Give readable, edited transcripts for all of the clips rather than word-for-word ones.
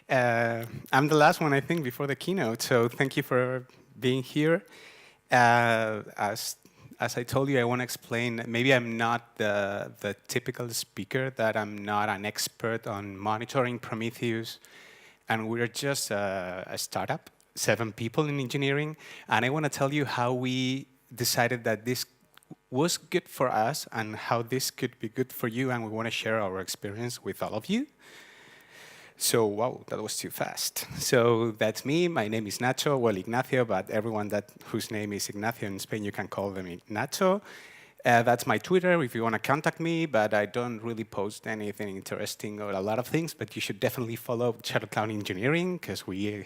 I'm the last one, I think, before the keynote, so thank you for being here. Uh, as, as I told you, I want to explain, maybe I'm not the typical speaker, that I'm not an expert on monitoring Prometheus, and we're just a startup, 7 people in engineering, and I want to tell you how we decided that this was good for us and how this could be good for you, and we want to share our experience with all of you. So, wow, that was too fast. So that's me. My name is Nacho, well, Ignacio, but everyone whose name is Ignacio in Spain, you can call them Nacho. That's my Twitter if you want to contact me, but I don't really post anything interesting or a lot of things, but you should definitely follow Shadow Cloud Engineering because we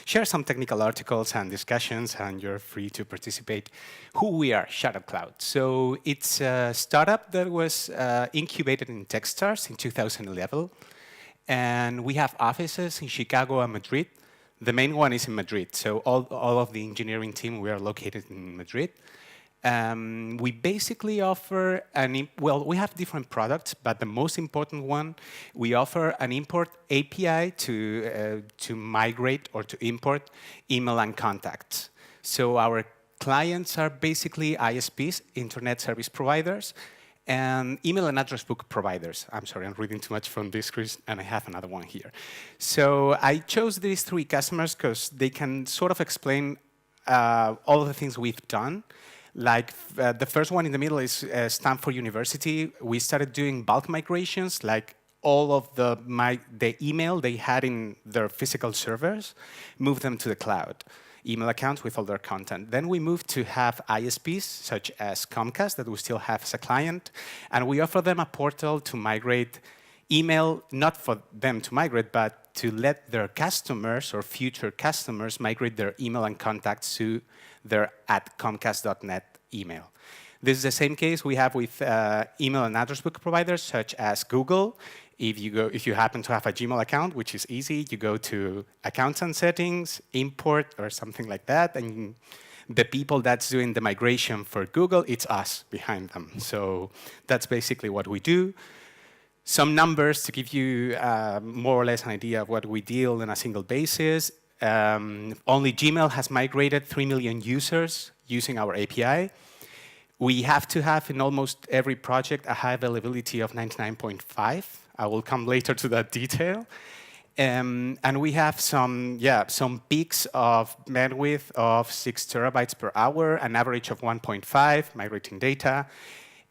share some technical articles and discussions, and you're free to participate. Who we are, Shadow Cloud. So it's a startup that was incubated in Techstars in 2011. And we have offices in Chicago and Madrid. The main one is in Madrid. So all of the engineering team, we are located in Madrid. We basically offer we have different products, but the most important one, we offer an import API to migrate or to import email and contacts. So our clients are basically ISPs, internet service providers, and email and address book providers. I'm sorry, I'm reading too much from this, Chris, and I have another one here. So I chose these 3 customers because they can sort of explain all of the things we've done. Like the first one in the middle is Stanford University. We started doing bulk migrations, like all of the email they had in their physical servers, move them to the cloud. Email accounts with all their content. Then we moved to have ISPs, such as Comcast, that we still have as a client, and we offer them a portal to migrate email, not for them to migrate, but to let their customers or future customers migrate their email and contacts to their @comcast.net email. This is the same case we have with email and address book providers, such as Google. If you happen to have a Gmail account, which is easy, you go to Accounts and Settings, Import, or something like that, and the people that's doing the migration for Google, it's us behind them. So that's basically what we do. Some numbers to give you more or less an idea of what we deal on a single basis. Only Gmail has migrated 3 million users using our API. We have to have in almost every project a high availability of 99.5. I will come later to that detail. And we have some peaks of bandwidth of 6 terabytes per hour, an average of 1.5 migrating data,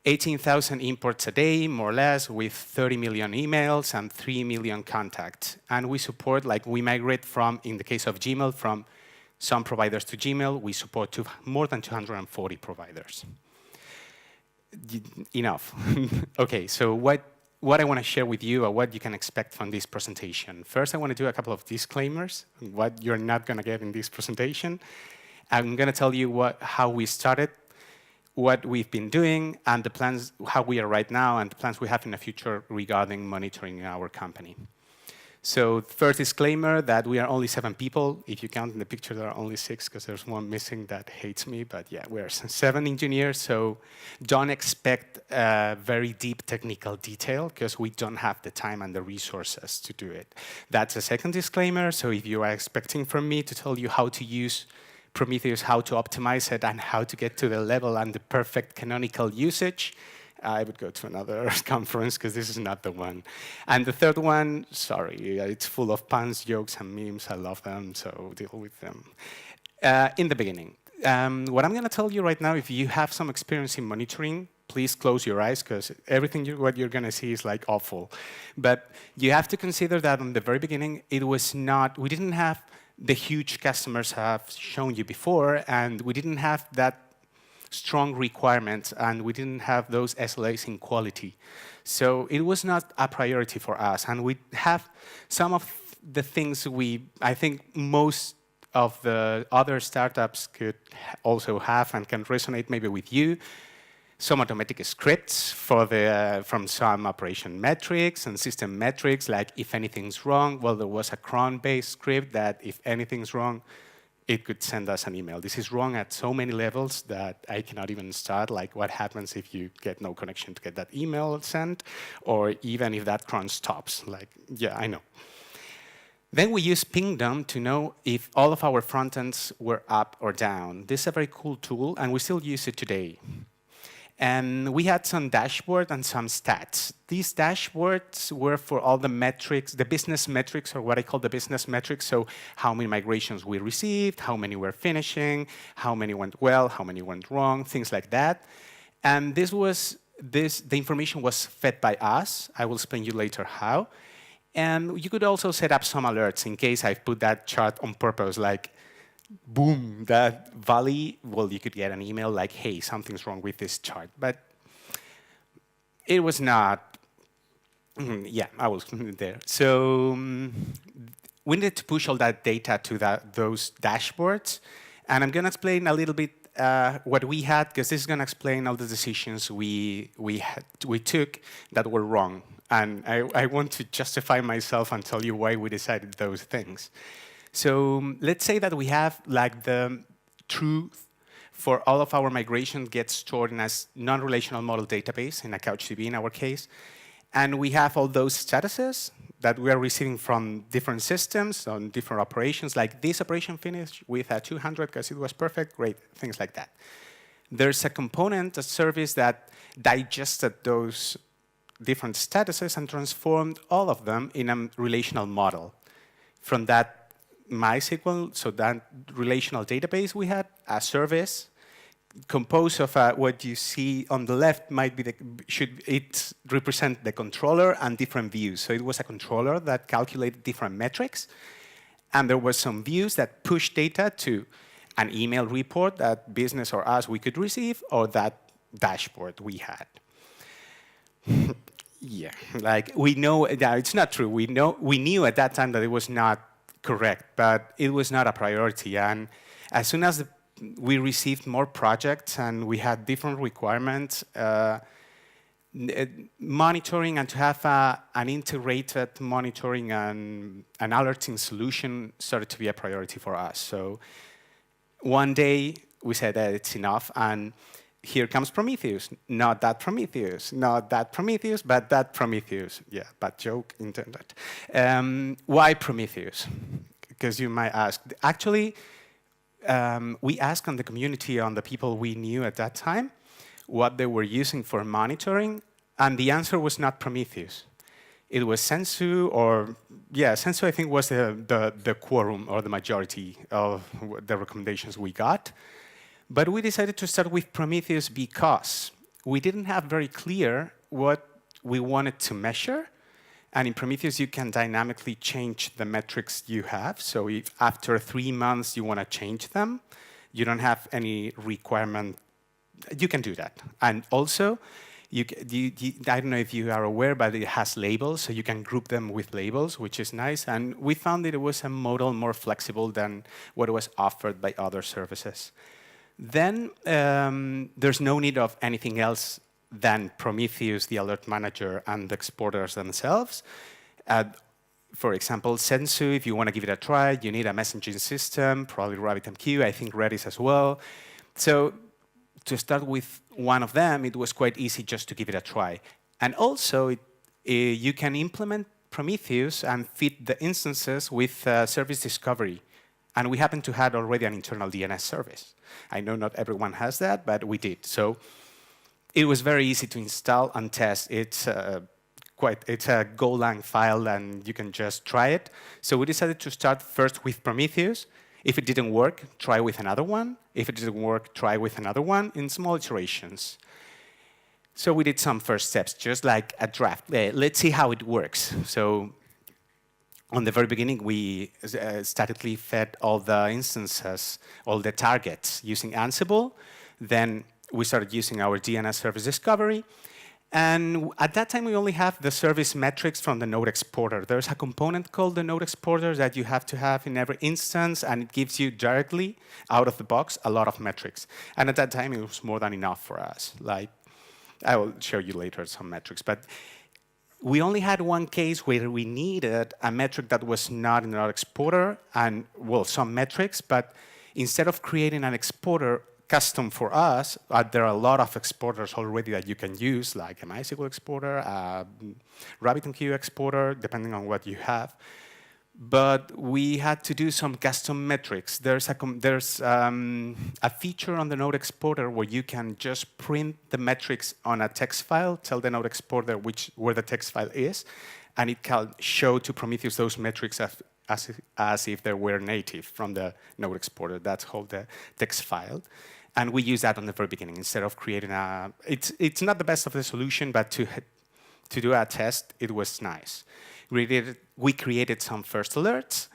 18,000 imports a day, more or less, with 30 million emails and 3 million contacts. And we support, we migrate from, in the case of Gmail, from some providers to Gmail. We support more than 240 providers. Enough. Okay, so what I want to share with you or what you can expect from this presentation. First, I want to do a couple of disclaimers, what you're not going to get in this presentation. I'm going to tell you how we started, what we've been doing, and the plans, how we are right now, and the plans we have in the future regarding monitoring our company. So first disclaimer that we are only 7 people. If you count in the picture, there are only 6 because there's one missing that hates me. But yeah, we're 7 engineers, so don't expect very deep technical detail because we don't have the time and the resources to do it. That's a second disclaimer. So if you are expecting from me to tell you how to use Prometheus, how to optimize it, and how to get to the level and the perfect canonical usage, I would go to another conference because this is not the one. And the third one, sorry, it's full of puns, jokes, and memes. I love them, so deal with them. In the beginning, what I'm going to tell you right now, if you have some experience in monitoring, please close your eyes because everything what you're going to see is awful. But you have to consider that in the very beginning, we didn't have the huge customers have shown you before, and we didn't have that strong requirements, and we didn't have those SLAs in quality. So it was not a priority for us. And we have some of the things I think most of the other startups could also have and can resonate maybe with you. Some automatic scripts from some operation metrics and system metrics, like if anything's wrong, well, there was a cron-based script that if anything's wrong, it could send us an email. This is wrong at so many levels that I cannot even start, like what happens if you get no connection to get that email sent, or even if that cron stops. Yeah, I know. Then we use Pingdom to know if all of our frontends were up or down. This is a very cool tool, and we still use it today. And we had some dashboard and some stats. These dashboards were for all the metrics, the business metrics, or what I call the business metrics. So how many migrations we received, how many were finishing, how many went well, how many went wrong, things like that. And the information was fed by us. I will explain you later how. And you could also set up some alerts in case I put that chart on purpose, like, boom, that valley, well, you could get an email like, hey, something's wrong with this chart. But it was not, yeah, I was there. So we needed to push all that data to those dashboards. And I'm going to explain a little bit what we had, because this is going to explain all the decisions we took that were wrong. And I want to justify myself and tell you why we decided those things. So let's say that we have like the truth for all of our migration gets stored in a non-relational model database, in a CouchDB in our case. And we have all those statuses that we are receiving from different systems on different operations, like this operation finished with a 200 because it was perfect, great, things like that. There's a component, a service that digested those different statuses and transformed all of them in a relational model. From that MySQL, so that relational database, we had a service composed of what you see on the left might be should it represent the controller and different views. So it was a controller that calculated different metrics, and there were some views that pushed data to an email report that business or us we could receive, or that dashboard we had. Yeah, like we know that it's not true. We knew at that time that it was not correct, but it was not a priority. And as soon as we received more projects and we had different requirements, monitoring and to have an integrated monitoring and an alerting solution started to be a priority for us. So one day we said that it's enough, and here comes Prometheus. Not that Prometheus, not that Prometheus, but that Prometheus. Yeah, bad joke intended. Why Prometheus? Because you might ask. Actually, we asked on the community, on the people we knew at that time, what they were using for monitoring, and the answer was not Prometheus. It was Sensu, or yeah, Sensu I think was the quorum or the majority of the recommendations we got. But we decided to start with Prometheus because we didn't have very clear what we wanted to measure. And in Prometheus, you can dynamically change the metrics you have. So if after 3 months you want to change them, you don't have any requirement. You can do that. And also, I don't know if you are aware, but it has labels, so you can group them with labels, which is nice. And we found that it was a model more flexible than what was offered by other services. Then there's no need of anything else than Prometheus, the alert manager, and the exporters themselves. For example, Sensu, if you want to give it a try, you need a messaging system, probably RabbitMQ, I think Redis as well. So to start with one of them, it was quite easy just to give it a try. And also, you can implement Prometheus and fit the instances with service discovery. And we happen to have already an internal DNS service. I know not everyone has that, but we did. So it was very easy to install and test. It's a Golang file, and you can just try it. So we decided to start first with Prometheus. If it didn't work, try with another one. If it didn't work, try with another one in small iterations. So we did some first steps, just like a draft. Let's see how it works. So on the very beginning, we statically fed all the instances, all the targets using Ansible. Then we started using our DNS service discovery. And at that time, we only have the service metrics from the node exporter. There's a component called the node exporter that you have to have in every instance, and it gives you directly, out of the box, a lot of metrics. And at that time, it was more than enough for us. Like, I will show you later some metrics. But we only had one case where we needed a metric that was not in our exporter, and, well, some metrics, but instead of creating an exporter custom for us, there are a lot of exporters already that you can use, like a MySQL exporter, a RabbitMQ exporter, depending on what you have. But we had to do some custom metrics. There's a feature on the node exporter where you can just print the metrics on a text file, tell the node exporter where the text file is, and it can show to Prometheus those metrics as if they were native from the node exporter. That's called the text file. And we use that on the very beginning instead of creating a. It's not the best of the solution, but to do a test, it was nice. We created some first alerts,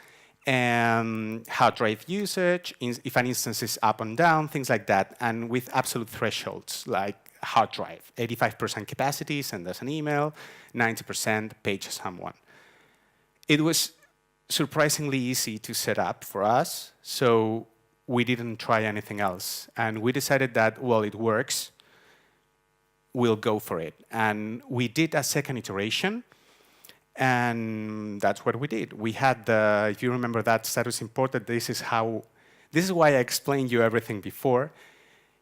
hard drive usage, if an instance is up and down, things like that, and with absolute thresholds, like hard drive, 85% capacity, send us an email, 90% page someone. It was surprisingly easy to set up for us, so we didn't try anything else. And we decided that, well, it works, we'll go for it. And we did a second iteration, and that's what we did. We had if you remember that status imported, this is why I explained you everything before.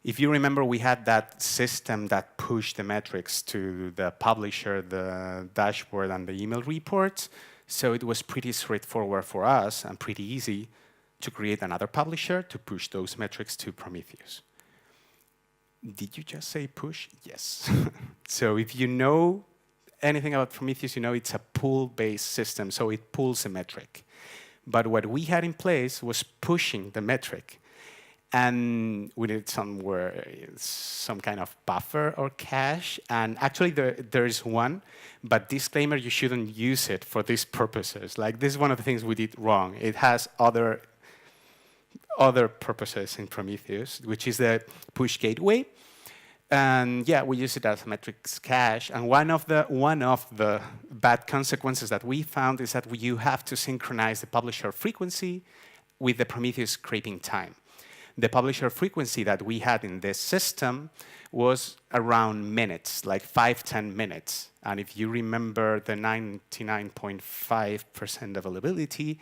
If you remember, we had that system that pushed the metrics to the publisher, the dashboard, and the email reports. So it was pretty straightforward for us and pretty easy to create another publisher to push those metrics to Prometheus. Did you just say push? Yes. So if you know anything about Prometheus, you know it's a pool-based system, so it pulls a metric. But what we had in place was pushing the metric. And we needed some kind of buffer or cache. And actually, there is one, but disclaimer, you shouldn't use it for these purposes. Like, this is one of the things we did wrong. It has other purposes in Prometheus, which is the push gateway. And yeah, we use it as a metrics cache. And one of the bad consequences that we found is that you have to synchronize the publisher frequency with the Prometheus scraping time. The publisher frequency that we had in this system was around minutes, like 5-10 minutes. And if you remember the 99.5% availability,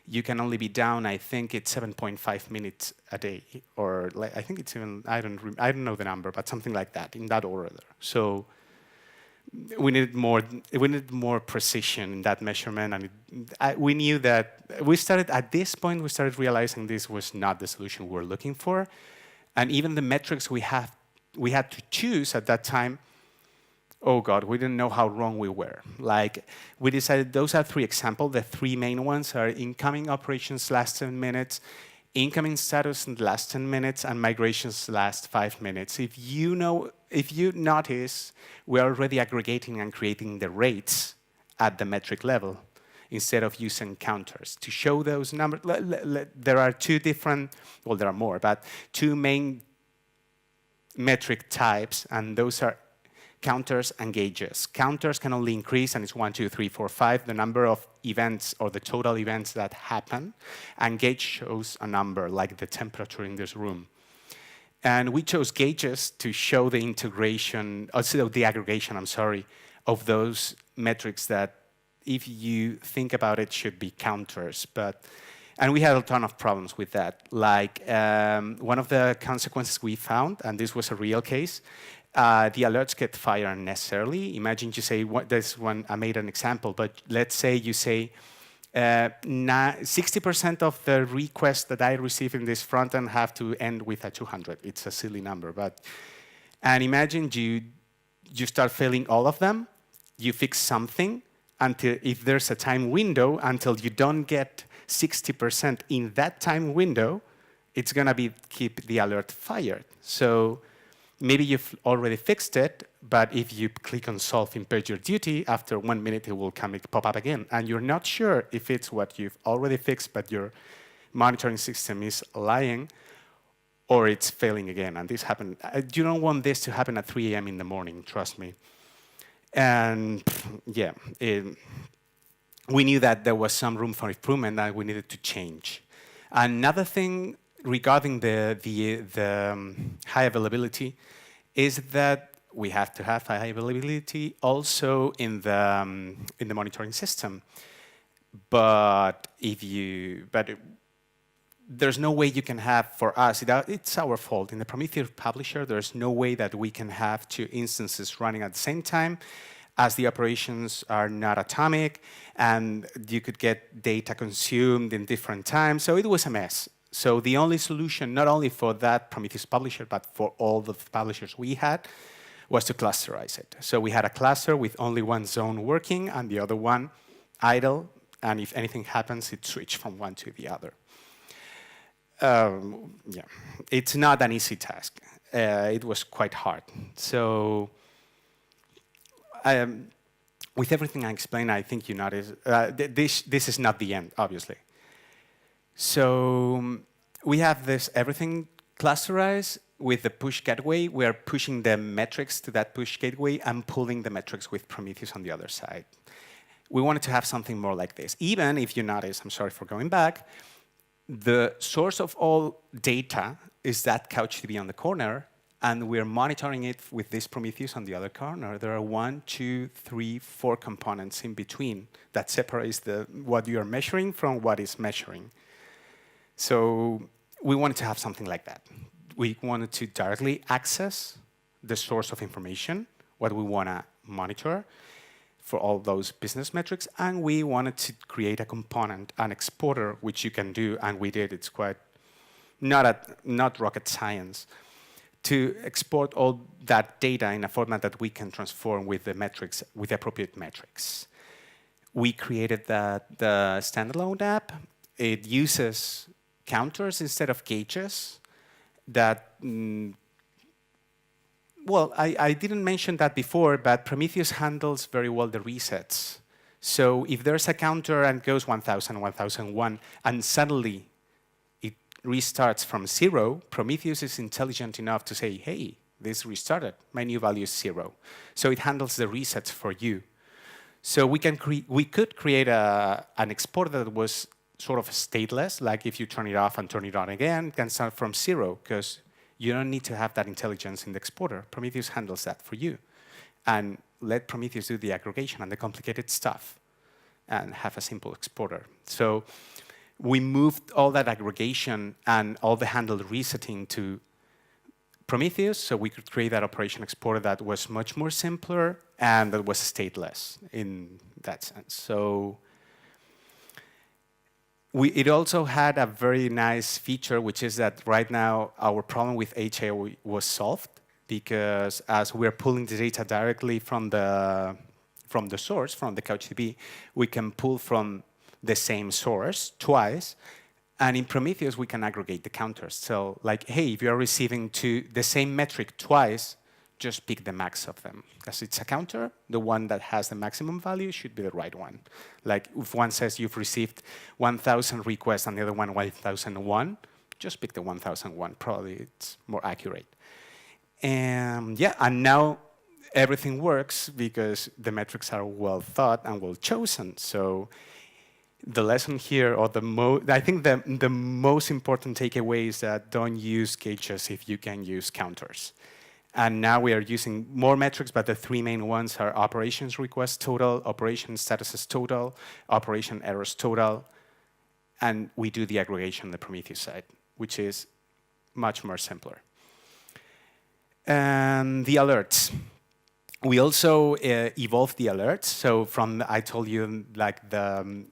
you can only be down, I think it's 7.5 minutes a day, or I think it's even, I don't know the number, but something like that, in that order. So we needed more precision in that measurement, and we knew that at this point we started realizing this was not the solution we were looking for, and even the metrics we had to choose at that time. Oh God, we didn't know how wrong we were. Like, we decided those are 3 examples. The 3 main ones are incoming operations last 10 minutes, incoming status in the last 10 minutes, and migrations last 5 minutes. If you notice, we're already aggregating and creating the rates at the metric level instead of using counters. To show those numbers, there are 2 different, well, there are more, but 2 main metric types, and those are counters and gauges. Counters can only increase, and it's 1, 2, 3, 4, 5, the number of events or the total events that happen. And gauge shows a number, like the temperature in this room. And we chose gauges to show the integration, also the aggregation, of those metrics that, if you think about it, should be counters. And we had a ton of problems with that. Like, one of the consequences we found, and this was a real case, the alerts get fired unnecessarily. Imagine you say, this one, I made an example, but let's say you say 60% of the requests that I receive in this front end have to end with a 200. It's a silly number, and imagine you start failing all of them, you fix something, until if there's a time window, until you don't get 60% in that time window, it's gonna keep the alert fired. So maybe you've already fixed it, but if you click on solve in PagerDuty, after 1 minute it will pop up again. And you're not sure if it's what you've already fixed, but your monitoring system is lying, or it's failing again. And this happened. You don't want this to happen at 3 a.m. in the morning, trust me. And yeah, we knew that there was some room for improvement that we needed to change. Another thing regarding the high availability is that we have to have high availability also in the monitoring system. But there's no way you can have, for us, it's our fault. In the Prometheus publisher, there's no way that we can have 2 instances running at the same time as the operations are not atomic, and you could get data consumed in different times. So it was a mess. So the only solution, not only for that Prometheus publisher, but for all the publishers we had, was to clusterize it. So we had a cluster with only one zone working and the other one idle, and if anything happens, it switched from one to the other. Yeah, it's not an easy task. It was quite hard. So with everything I explained, I think you notice this is not the end, obviously. So we have this everything clusterized with the push gateway. We are pushing the metrics to that push gateway and pulling the metrics with Prometheus on the other side. We wanted to have something more like this. Even if you notice, I'm sorry for going back, the source of all data is that CouchDB on the corner, and we're monitoring it with this Prometheus on the other corner. There are 1, 2, 3, 4 components in between that separates what you are measuring from what is measuring. So we wanted to have something like that. We wanted to directly access the source of information, what we want to monitor for all those business metrics, and we wanted to create a component, an exporter, which you can do, and we did. It's quite not rocket science, to export all that data in a format that we can transform with the metrics, with the appropriate metrics. We created the standalone app. It uses counters instead of gauges that well, I didn't mention that before, but Prometheus handles very well the resets. So if there's a counter and goes 1000, 1001, and suddenly it restarts from 0, Prometheus is intelligent enough to say, hey, this restarted, my new value is 0. So it handles the resets for you. So we could create an exporter that was sort of stateless, like if you turn it off and turn it on again, it can start from 0, because you don't need to have that intelligence in the exporter. Prometheus handles that for you. And let Prometheus do the aggregation and the complicated stuff and have a simple exporter. So we moved all that aggregation and all the handled resetting to Prometheus, so we could create that operation exporter that was much more simpler and that was stateless in that sense. So it also had a very nice feature, which is that right now our problem with HA was solved, because as we're pulling the data directly from the source, from the CouchDB, we can pull from the same source twice. And in Prometheus, we can aggregate the counters. So like, hey, if you're receiving the same metric twice, just pick the max of them. Because it's a counter, the one that has the maximum value should be the right one. Like if one says you've received 1,000 requests and the other one 1,001, just pick the 1,001. Probably it's more accurate. And yeah, and now everything works because the metrics are well thought and well chosen. So the lesson here, or I think the most important takeaway is that don't use gauges if you can use counters. And now we are using more metrics, but the 3 main ones are operations request total, operation statuses total, operation errors total, and we do the aggregation on the Prometheus side, which is much more simpler. And the alerts. We also evolved the alerts. So from, I told you, like the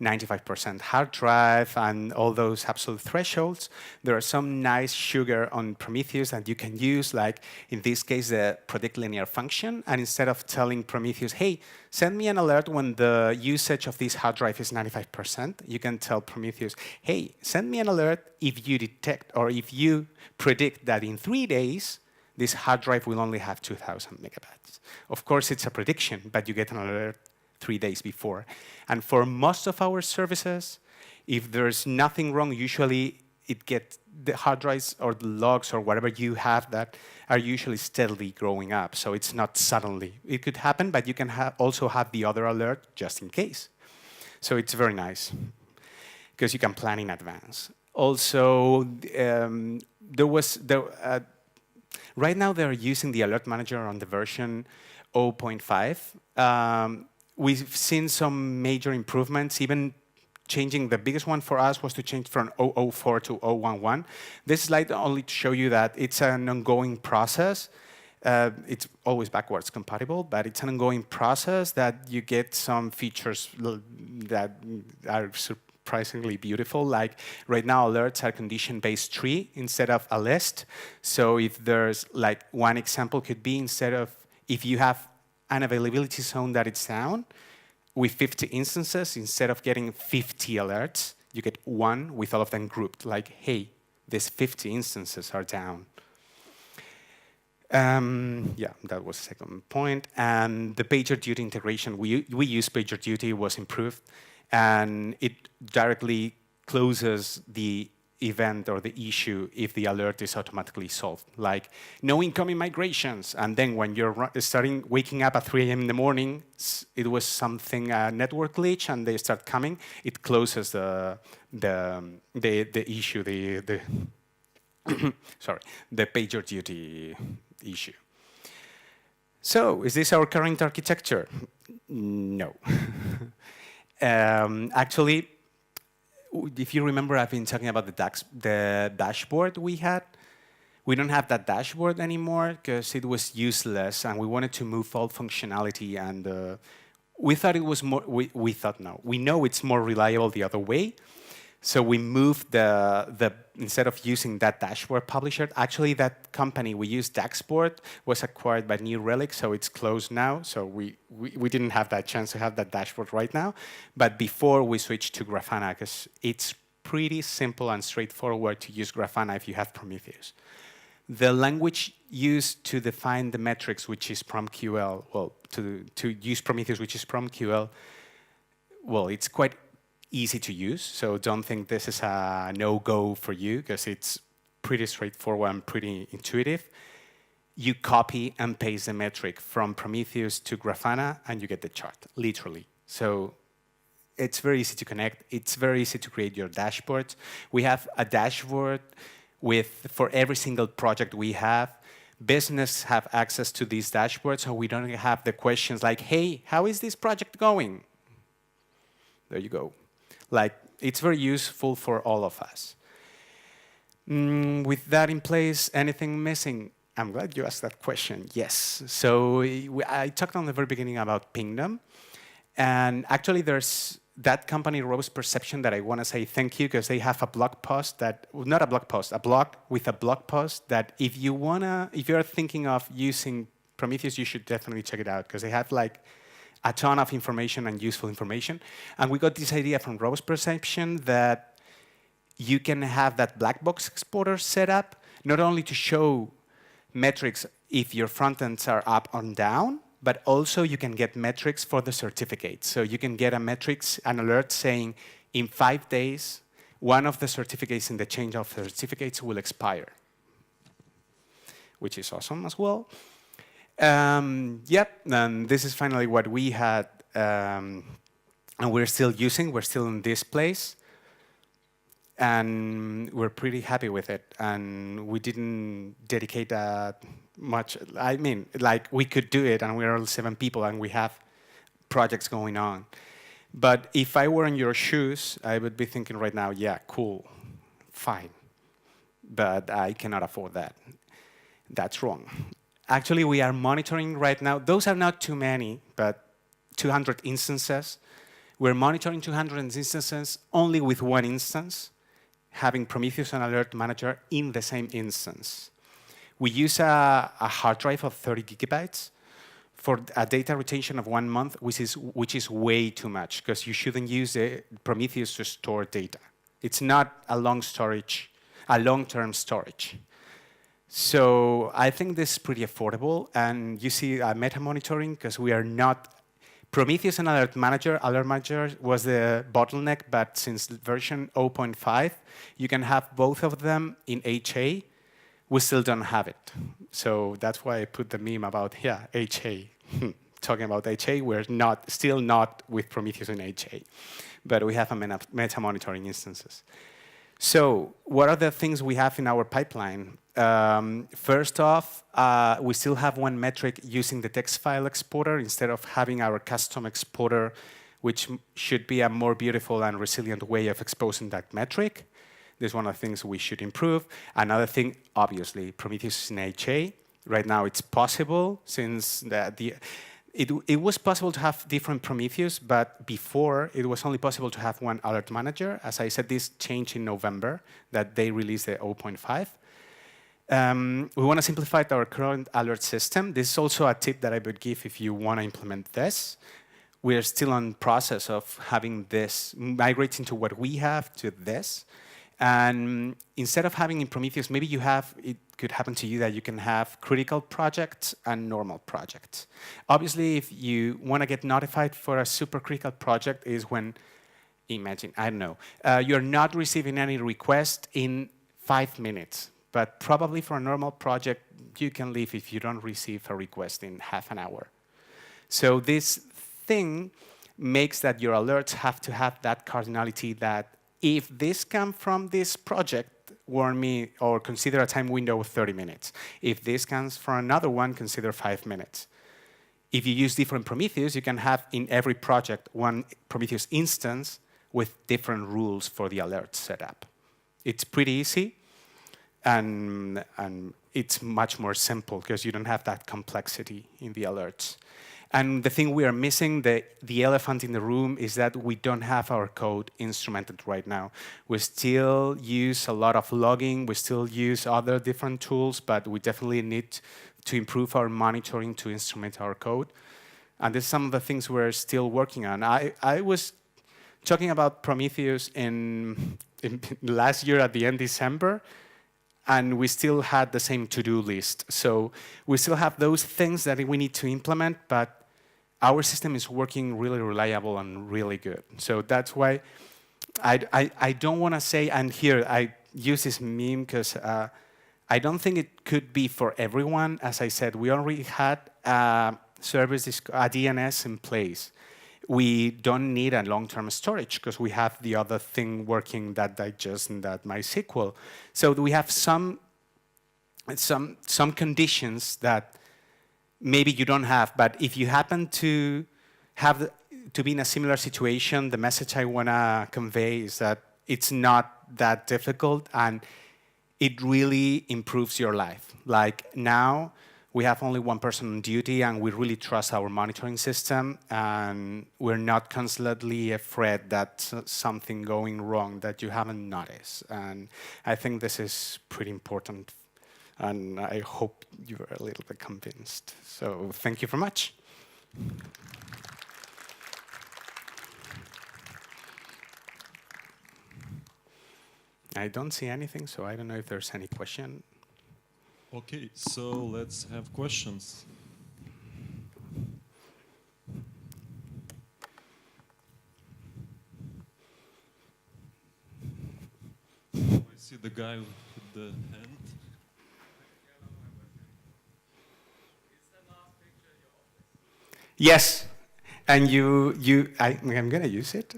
95% hard drive and all those absolute thresholds. There are some nice sugar on Prometheus that you can use, like in this case, the predict linear function. And instead of telling Prometheus, hey, send me an alert when the usage of this hard drive is 95%, you can tell Prometheus, hey, send me an alert if you detect or if you predict that in 3 days, this hard drive will only have 2,000 megabytes. Of course, it's a prediction, but you get an alert 3 days before. And for most of our services, if there's nothing wrong, usually it gets the hard drives or the logs or whatever you have that are usually steadily growing up. So it's not suddenly. It could happen, but you can also have the other alert just in case. So it's very nice because you can plan in advance. Also, right now they're using the alert manager on the version 0.5. We've seen some major improvements, even changing. The biggest one for us was to change from 004 to 011. This slide only to show you that it's an ongoing process. It's always backwards compatible, but it's an ongoing process that you get some features that are surprisingly beautiful. Like right now, alerts are condition-based tree instead of a list. So if there's like one example could be instead of if you have an availability zone that it's down with 50 instances, instead of getting 50 alerts, you get one with all of them grouped. Like, hey, these 50 instances are down. Yeah, that was the second point. And the PagerDuty integration, we use PagerDuty, was improved, and it directly closes the event or the issue if the alert is automatically solved. Like, no incoming migrations, and then when you're waking up at 3 a.m. in the morning, it was something, a network glitch, and they start coming, it closes the issue, sorry, the PagerDuty issue. So, is this our current architecture? No. Actually, if you remember, I've been talking about the dashboard we had. We don't have that dashboard anymore because it was useless, and we wanted to move all functionality. And we thought it was more. We thought no. We know it's more reliable the other way. So we moved instead of using that dashboard publisher, actually that company we used, Dashboard, was acquired by New Relic, so it's closed now. So we didn't have that chance to have that dashboard right now. But before we switched to Grafana, because it's pretty simple and straightforward to use Grafana if you have Prometheus. The language used to define the metrics, which is PromQL, well, to use Prometheus, which is PromQL, well, it's quite easy to use, so don't think this is a no-go for you, because it's pretty straightforward and pretty intuitive. You copy and paste the metric from Prometheus to Grafana, and you get the chart, literally. So it's very easy to connect. It's very easy to create your dashboards. We have a dashboard for every single project we have. Business have access to these dashboards, so we don't have the questions like, hey, how is this project going? There you go. Like, it's very useful for all of us. With that in place, anything missing? I'm glad you asked that question. Yes. So I talked on the very beginning about Pingdom. And actually, there's that company, Robust Perception, that I want to say thank you, because they have a blog post that, not a blog post, a blog with a blog post that if you're thinking of using Prometheus, you should definitely check it out, because they have like a ton of information and useful information. And we got this idea from Robust Perception that you can have that Blackbox exporter set up, not only to show metrics if your front-ends are up or down, but also you can get metrics for the certificates. So you can get an alert saying, in 5 days, one of the certificates in the change of certificates will expire, which is awesome as well. Yep, and this is finally what we had, and we're still using. We're still in this place, and we're pretty happy with it. And we didn't dedicate that much. I mean, like, we could do it, and we're all 7 people, and we have projects going on. But if I were in your shoes, I would be thinking right now, yeah, cool, fine. But I cannot afford that. That's wrong. Actually, we are monitoring right now. Those are not too many, but 200 instances. We're monitoring 200 instances only with one instance, having Prometheus and Alert Manager in the same instance. We use a hard drive of 30 gigabytes for a data retention of 1 month, which is way too much, because you shouldn't use Prometheus to store data. It's not a long-term storage. So I think this is pretty affordable, and you see meta monitoring, because we are not, Prometheus and Alert Manager was the bottleneck, but since version 0.5, you can have both of them in HA. We still don't have it. So that's why I put the meme about, yeah, HA. Talking about HA, we're still not with Prometheus in HA, but we have a meta monitoring instances. So what are the things we have in our pipeline? First off, we still have one metric using the text file exporter instead of having our custom exporter, which should be a more beautiful and resilient way of exposing that metric. This is one of the things we should improve. Another thing, obviously, Prometheus is in HA. Right now it's possible since it was possible to have different Prometheus, but before it was only possible to have one alert manager. As I said, this changed in November that they released the 0.5. We want to simplify our current alert system. This is also a tip that I would give if you want to implement this. We're still on process of having this, migrating to what we have to this. And instead of having in Prometheus, maybe you have, it could happen to you that you can have critical projects and normal projects. Obviously, if you want to get notified for a super critical project is when, imagine, I don't know, you're not receiving any request in 5 minutes. But probably for a normal project, you can leave if you don't receive a request in half an hour. So this thing makes that your alerts have to have that cardinality that if this comes from this project, warn me or consider a time window of 30 minutes. If this comes from another one, consider 5 minutes. If you use different Prometheus, you can have in every project one Prometheus instance with different rules for the alert setup. It's pretty easy, and it's much more simple because you don't have that complexity in the alerts. And the thing we are missing, the elephant in the room, is that we don't have our code instrumented right now. We still use a lot of logging. We still use other different tools, but we definitely need to improve our monitoring to instrument our code. And this is some of the things we're still working on. I was talking about Prometheus in last year at the end of December, and we still had the same to-do list. So we still have those things that we need to implement, but our system is working really reliable and really good. So that's why I don't want to say, and here I use this meme because I don't think it could be for everyone. As I said, we already had a DNS in place. We don't need a long-term storage because we have the other thing working, that digest and that MySQL. So we have some conditions that maybe you don't have, but if you happen to be in a similar situation, the message I want to convey is that it's not that difficult and it really improves your life. Like now, we have only one person on duty and we really trust our monitoring system and we're not constantly afraid that something going wrong that you haven't noticed. And I think this is pretty important. And I hope you're a little bit convinced. So thank you very much. I don't see anything, so I don't know if there's any question. Okay, so let's have questions. I see the guy with the hand. Yes, and I'm going to use it.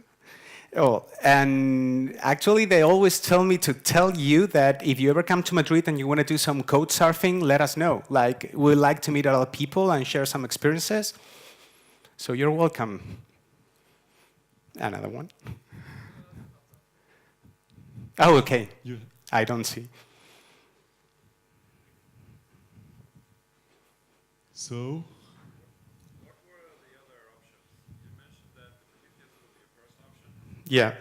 Oh, and actually they always tell me to tell you that if you ever come to Madrid and you want to do some code surfing, let us know. Like, we'd like to meet other people and share some experiences. So you're welcome. Another one. Oh, okay. I don't see. So? Yeah.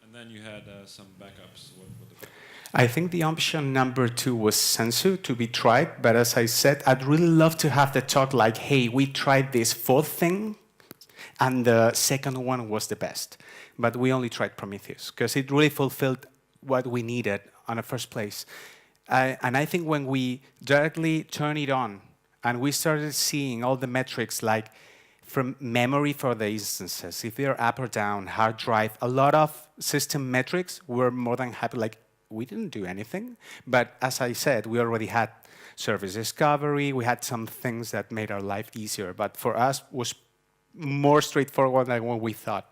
And then you had some backups. What the backups? I think the option number 2 was Sensu to be tried, but as I said, I'd really love to have the talk like, hey, we tried this 4th thing, and the second one was the best. But we only tried Prometheus, because it really fulfilled what we needed on the first place. And I think when we directly turn it on, and we started seeing all the metrics like from memory for the instances, if they're up or down, hard drive, a lot of system metrics, we're more than happy. Like, we didn't do anything. But as I said, we already had service discovery. We had some things that made our life easier. But for us, it was more straightforward than what we thought.